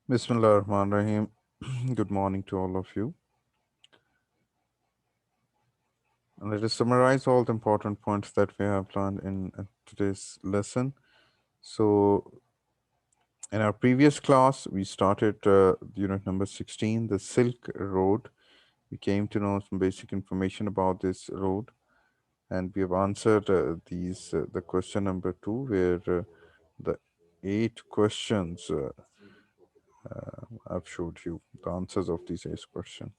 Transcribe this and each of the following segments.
Bismillah ar-Rahman Rahim. Good morning to all of you. And let us summarize all the important points that we have learned in today's lesson. So, in our previous class, we started unit number 16, the Silk Road. We came to know some basic information about this road, and we have answered the question number two, where the eight questions I've showed you the answers of these eight questions.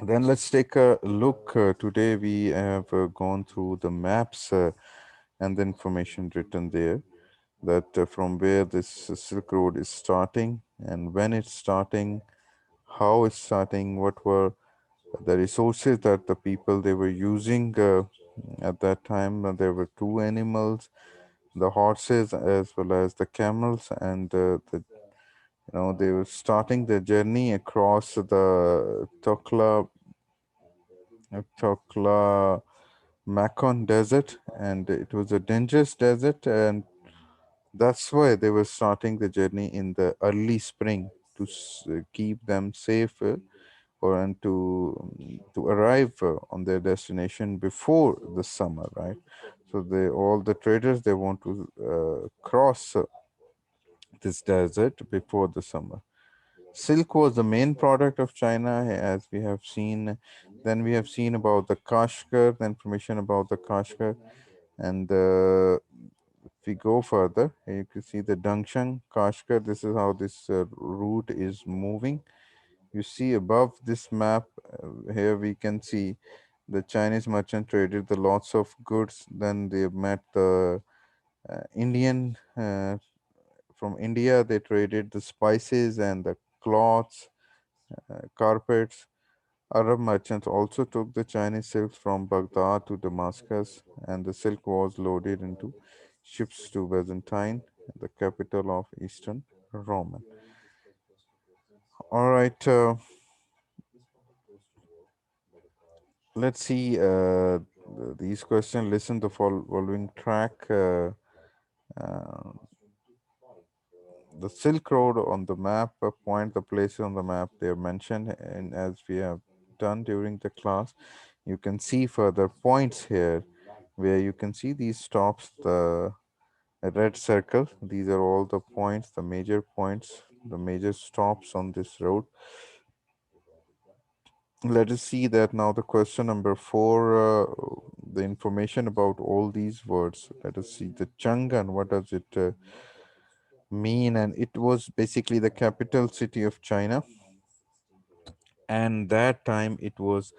Then let's take a look. Today we have gone through the maps and the information written there that from where this Silk Road is starting and when it's starting, how it's starting, what were the resources that the people they were using at that time. There were two animals, the horses as well as the camels, and they were starting their journey across the Tokla Macon Desert, and it was a dangerous desert, and that's why they were starting the journey in the early spring to keep them safe or and to arrive on their destination before the summer, right? So they all the traders they want to cross this desert before the summer. Silk was the main product of China, as we have seen. Then we have seen about the Kashgar, the information about the Kashgar. And if we go further, you can see the Dangshang Kashgar. This is how this route is moving. You see above this map, here we can see the Chinese merchant traded the lots of goods. Then they met the Indian from India. They traded the spices and the cloths, carpets. Arab merchants also took the Chinese silks from Baghdad to Damascus, and the silk was loaded into ships to Byzantine, the capital of Eastern Roman. All right, let's see these questions. Listen to the following track. Uh, the Silk Road on the map, point the places on the map they are mentioned, and as we have done during the class, you can see further points here where you can see these stops, the red circle. These are all the points, the major points, the major stops on this road. Let us see that now the question number four, the information about all these words. Let us see the Changan, what does it mean? And it was basically the capital city of China. And that time it was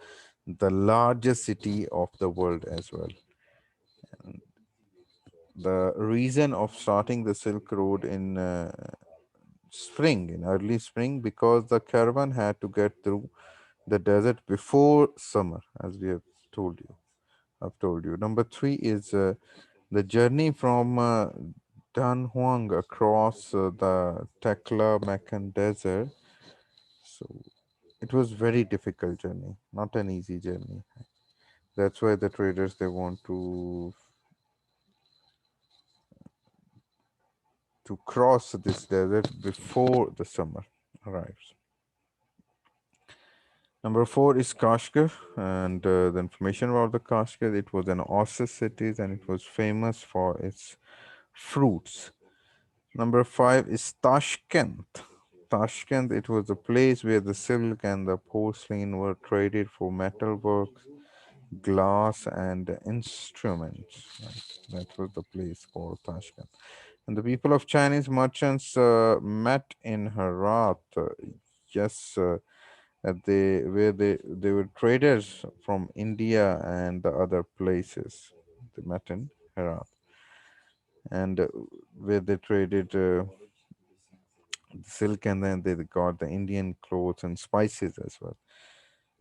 the largest city of the world as well. The reason of starting the Silk Road in spring, in early spring, because the caravan had to get through the desert before summer, as we have told you. I've told you. Number three is the journey from Dan Huang across the Tekla Meccan Desert. So it was very difficult journey, not an easy journey. That's why the traders they want to cross this desert before the summer arrives. Number four is Kashgar, and the information about the Kashgar, it was an oasis city and it was famous for its fruits. Number five is Tashkent. Tashkent, it was a place where the silk and the porcelain were traded for metalwork, glass, and instruments. Right? That was the place called Tashkent. And the people of Chinese merchants met in Herat. Yes, they were traders from India and the other places. They met in Herat, and where they traded the silk, and then they got the Indian clothes and spices as well.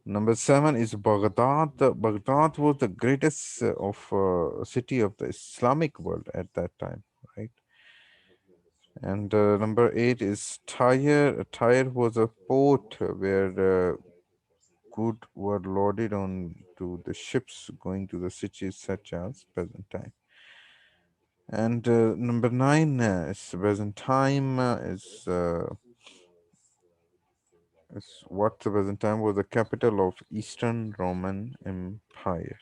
Number seven is Baghdad. Baghdad was the greatest of city of the Islamic world at that time, right? And number eight is Tyre. Tyre was a port where goods were loaded on to the ships going to the cities such as Byzantine. And number nine is Byzantine is What the present time was the capital of Eastern Roman Empire.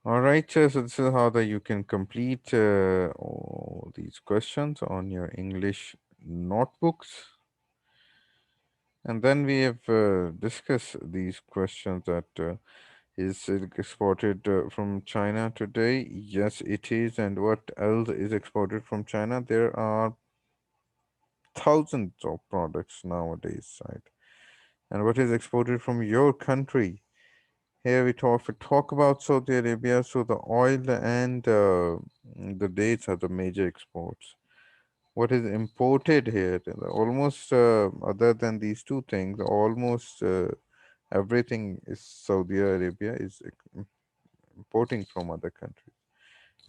All right, so this is how that you can complete all these questions on your English notebooks. And then we have discussed these questions that is silk exported from China today? Yes, it is. And what else is exported from China? There are thousands of products nowadays, right? And what is exported from your country? Here we talk about Saudi Arabia. So the oil and the dates are the major exports. What is imported here? Almost other than these two things, almost everything is Saudi Arabia is importing from other countries.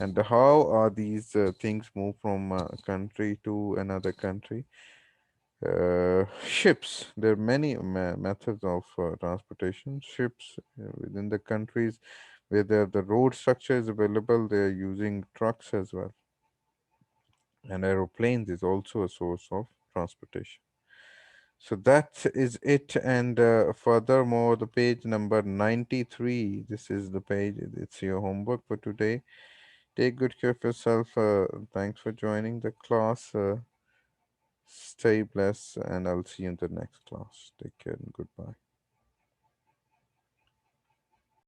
And how are these things move from a country to another country? Ships. There are many methods of transportation. Ships within the countries where the road structure is available, they are using trucks as well. And aeroplanes is also a source of transportation. So that is it. And furthermore, the page number 93, this is the page, it's your homework for today. Take good care of yourself. Thanks for joining the class. Stay blessed, and I'll see you in the next class. Take care and goodbye.